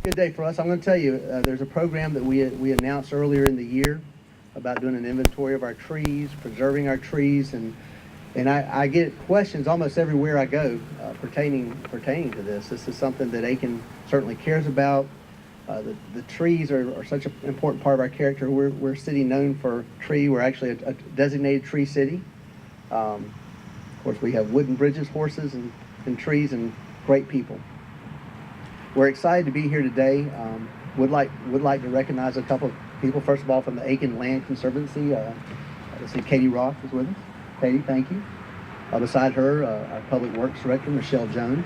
Good day for us. I'm going to tell you, there's a program that we announced earlier in the year about doing an inventory of our trees, preserving our trees, and I get questions almost everywhere I go pertaining to this. This is something that Aiken certainly cares about. The trees are such an important part of our character. We're a city known for tree. We're actually a designated tree city. Of course, we have wooden bridges, horses, and trees, and great people. We're excited to be here today. Would like to recognize a couple of people. First of all, from the Aiken Land Conservancy. Let's see, Katie Roth is with us. Katie, thank you. Beside her, our Public Works Director, Michelle Jones.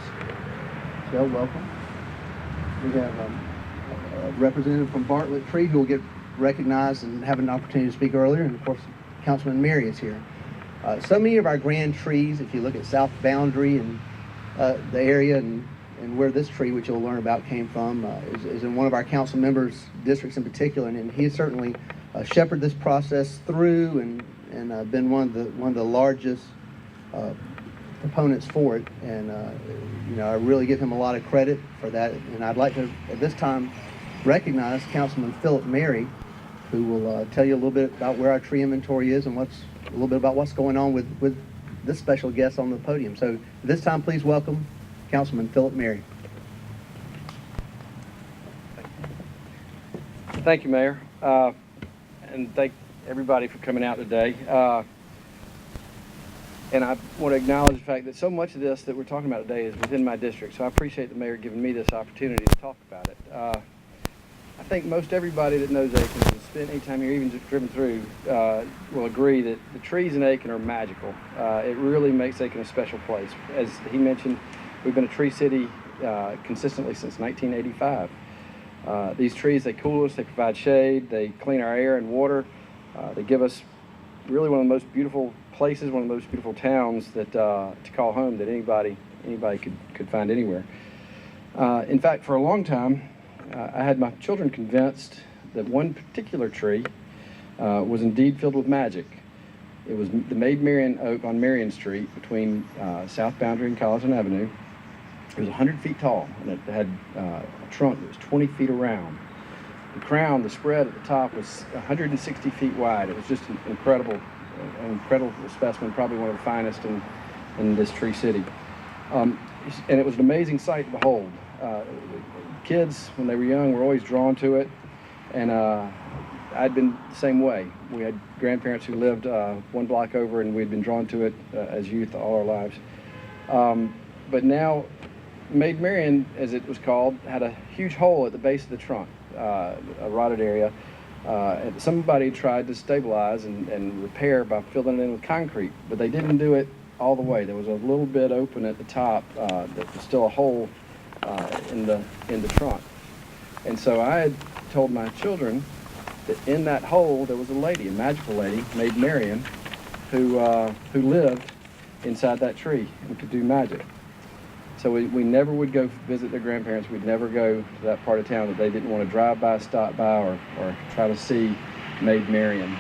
Michelle, welcome. We have a representative from Bartlett Tree who will get recognized and have an opportunity to speak earlier. And of course, Councilman Mary is here. So many of our grand trees, if you look at South Boundary and the area and where this tree, which you'll learn about, came from, is in one of our council members' districts in particular, and he has certainly shepherded this process through and been one of the largest proponents for it. And I really give him a lot of credit for that. And I'd like to, at this time, recognize Councilman Philip Mary, who will tell you a little bit about where our tree inventory is and a little bit about what's going on with this special guest on the podium. So at this time, please welcome Councilman Philip Mary. Thank you, Mayor, and thank everybody for coming out today. And I want to acknowledge the fact that so much of this that we're talking about today is within my district, so I appreciate the Mayor giving me this opportunity to talk about it. I think most everybody that knows Aiken and spent any time here, even just driven through, will agree that the trees in Aiken are magical. It really makes Aiken a special place. As he mentioned, we've been a tree city consistently since 1985. These trees, they cool us, they provide shade, they clean our air and water. They give us really one of the most beautiful places, one of the most beautiful towns that to call home that anybody could find anywhere. In fact, for a long time, I had my children convinced that one particular tree was indeed filled with magic. It was the Maid Marian oak on Marion Street between South Boundary and Colleton Avenue. It was 100 feet tall, and it had a trunk that was 20 feet around. The crown, the spread at the top, was 160 feet wide. It was just an incredible specimen, probably one of the finest in this tree city. And it was an amazing sight to behold. Kids, when they were young, were always drawn to it, and I'd been the same way. We had grandparents who lived one block over, and we'd been drawn to it as youth all our lives. But now, Maid Marian, as it was called, had a huge hole at the base of the trunk, a rotted area. And somebody tried to stabilize and repair by filling it in with concrete, but they didn't do it all the way. There was a little bit open at the top that was still a hole in the trunk. And so I had told my children that in that hole there was a lady, a magical lady, Maid Marian, who lived inside that tree and could do magic. So we never would go visit their grandparents. We'd never go to that part of town that they didn't want to drive by, stop by, or try to see Maid Marian.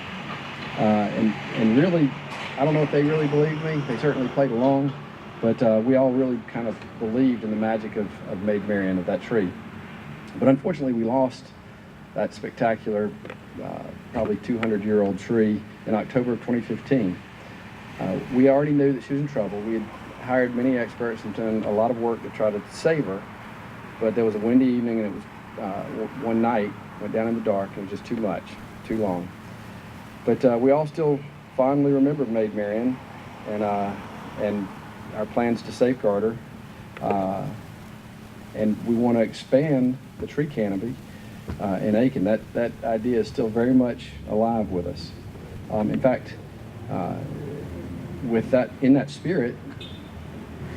And really, I don't know if they really believed me. They certainly played along, but we all really kind of believed in the magic of Maid Marian, of that tree. But unfortunately, we lost that spectacular, probably 200-year-old tree in October of 2015. We already knew that she was in trouble. We had hired many experts and done a lot of work to try to save her, but there was a windy evening, and it was one night, went down in the dark, and it was just too much, too long. But we all still fondly remember Maid Marian and our plans to safeguard her, and we want to expand the tree canopy in Aiken. That idea is still very much alive with us. In fact, in that spirit,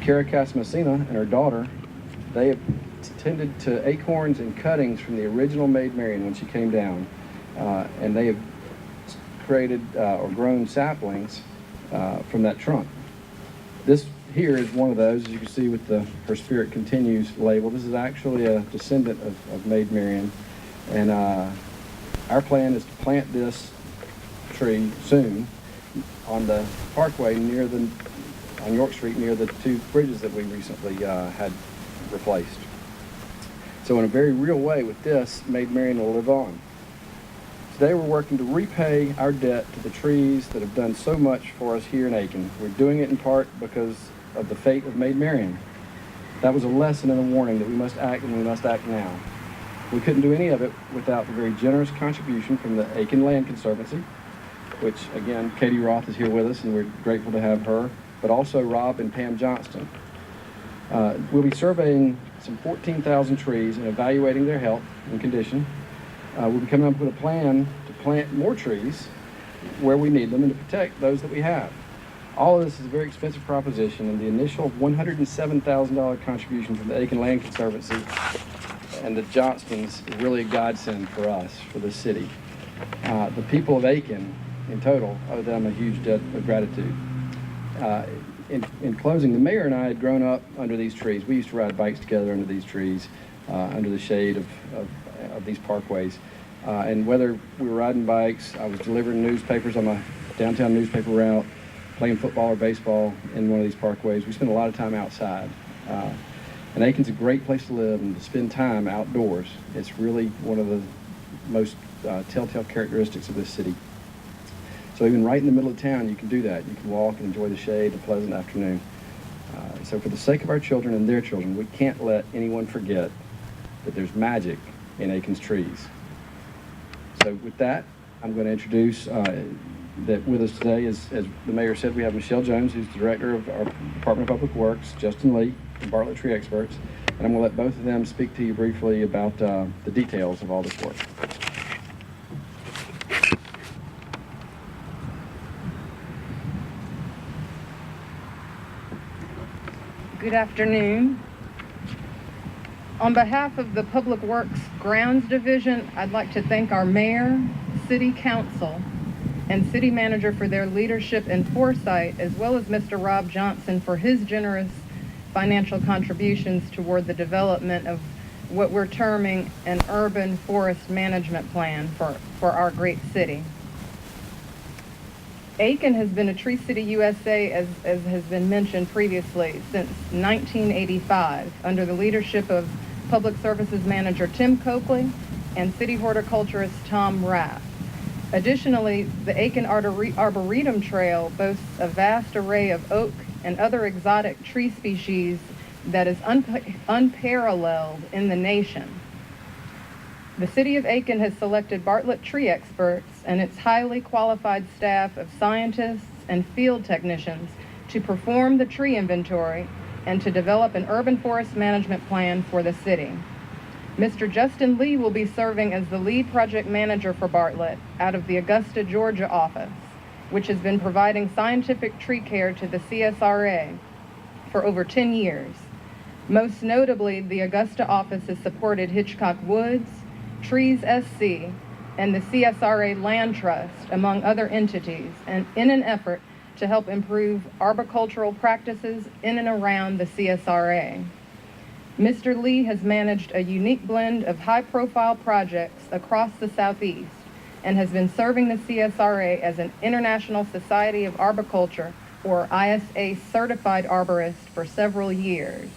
Kara Messina and her daughter, they have tended to acorns and cuttings from the original Maid Marian when she came down, and they have created or grown saplings from that trunk. This here is one of those, as you can see with the Her Spirit Continues label. This is actually a descendant of Maid Marian, and our plan is to plant this tree soon on the parkway on York Street near the two bridges that we recently had replaced. So in a very real way with this, Maid Marian will live on. Today we're working to repay our debt to the trees that have done so much for us here in Aiken. We're doing it in part because of the fate of Maid Marian. That was a lesson and a warning that we must act, and we must act now. We couldn't do any of it without the very generous contribution from the Aiken Land Conservancy, which again, Katie Roth is here with us and we're grateful to have her, but also Rob and Pam Johnston. We'll be surveying some 14,000 trees and evaluating their health and condition. We'll be coming up with a plan to plant more trees where we need them and to protect those that we have. All of this is a very expensive proposition, and the initial $107,000 contribution from the Aiken Land Conservancy and the Johnstons is really a godsend for us, for the city. The people of Aiken, in total, owe them a huge debt of gratitude. In closing, the mayor and I had grown up under these trees. We used to ride bikes together under these trees, under the shade of these parkways. And whether we were riding bikes, I was delivering newspapers on my downtown newspaper route, playing football or baseball in one of these parkways. We spend a lot of time outside. And Aiken's a great place to live and to spend time outdoors. It's really one of the most telltale characteristics of this city. So even right in the middle of town, you can do that. You can walk and enjoy the shade, a pleasant afternoon. So for the sake of our children and their children, we can't let anyone forget that there's magic in Aiken's trees. So with that, I'm going to introduce that with us today, as the mayor said, we have Michelle Jones, who's the director of our Department of Public Works, Justin Lee from Bartlett Tree Experts, and I'm going to let both of them speak to you briefly about the details of all this work. Good afternoon. On behalf of the Public Works Grounds Division, I'd like to thank our mayor, city council, and city manager for their leadership and foresight, as well as Mr. Rob Johnson for his generous financial contributions toward the development of what we're terming an urban forest management plan for our great city. Aiken has been a Tree City USA, as has been mentioned previously, since 1985 under the leadership of Public Services Manager Tim Coakley and City Horticulturist Tom Rapp. Additionally, the Aiken Arboretum Trail boasts a vast array of oak and other exotic tree species that is unparalleled in the nation. The City of Aiken has selected Bartlett Tree Experts and its highly qualified staff of scientists and field technicians to perform the tree inventory and to develop an urban forest management plan for the city. Mr. Justin Lee will be serving as the lead project manager for Bartlett out of the Augusta, Georgia office, which has been providing scientific tree care to the CSRA for over 10 years. Most notably, the Augusta office has supported Hitchcock Woods, Trees SC, and the CSRA Land Trust, among other entities, and in an effort to help improve arboricultural practices in and around the CSRA. Mr. Lee has managed a unique blend of high-profile projects across the Southeast and has been serving the CSRA as an International Society of Arboriculture, or ISA certified arborist for several years.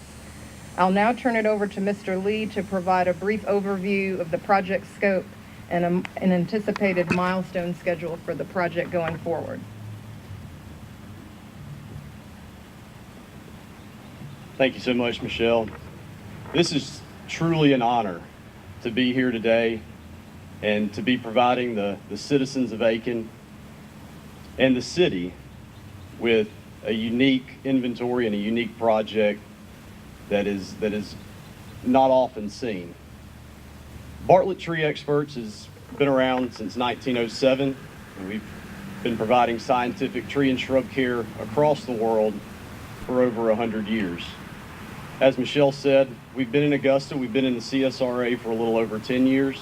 I'll now turn it over to Mr. Lee to provide a brief overview of the project scope and an anticipated milestone schedule for the project going forward. Thank you so much, Michelle. This is truly an honor to be here today and to be providing the citizens of Aiken and the city with a unique inventory and a unique project that is not often seen. Bartlett Tree Experts has been around since 1907, and we've been providing scientific tree and shrub care across the world for over 100 years. As Michelle said, we've been in Augusta, we've been in the CSRA for a little over 10 years,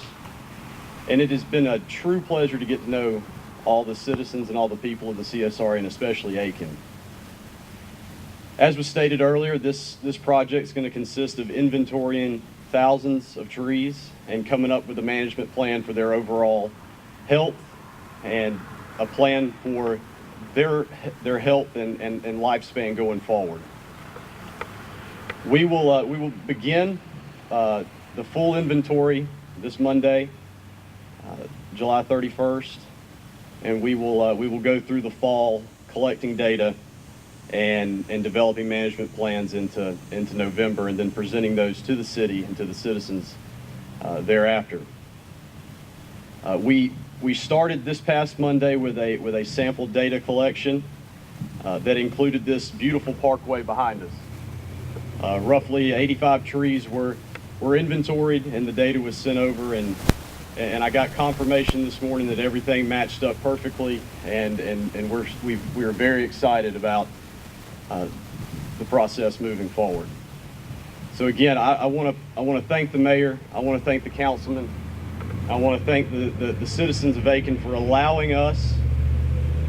and it has been a true pleasure to get to know all the citizens and all the people of the CSRA, and especially Aiken. As was stated earlier, this project is going to consist of inventorying thousands of trees and coming up with a management plan for their overall health and a plan for their health and lifespan going forward. We will begin the full inventory this Monday, July 31st, and we will go through the fall collecting data and developing management plans into November, and then presenting those to the city and to the citizens thereafter. We started this past Monday with a sample data collection that included this beautiful parkway behind us. Roughly 85 trees were inventoried, and the data was sent over, and I got confirmation this morning that everything matched up perfectly, and we're very excited about the process moving forward. So again, I want to thank the mayor. I want to thank the councilman. I want to thank the citizens of Aiken for allowing us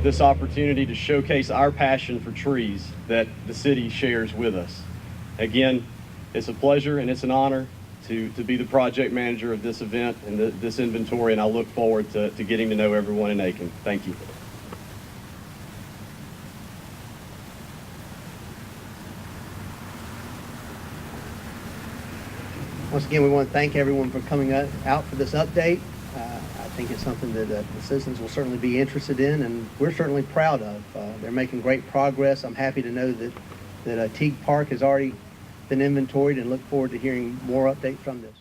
this opportunity to showcase our passion for trees that the city shares with us. Again, it's a pleasure and it's an honor to be the project manager of this event and this inventory, and I look forward to getting to know everyone in Aiken. Thank you. Once again, we want to thank everyone for coming out for this update. I think it's something that the citizens will certainly be interested in, and we're certainly proud of. They're making great progress. I'm happy to know that Teague Park has already been inventoried, and look forward to hearing more updates from this.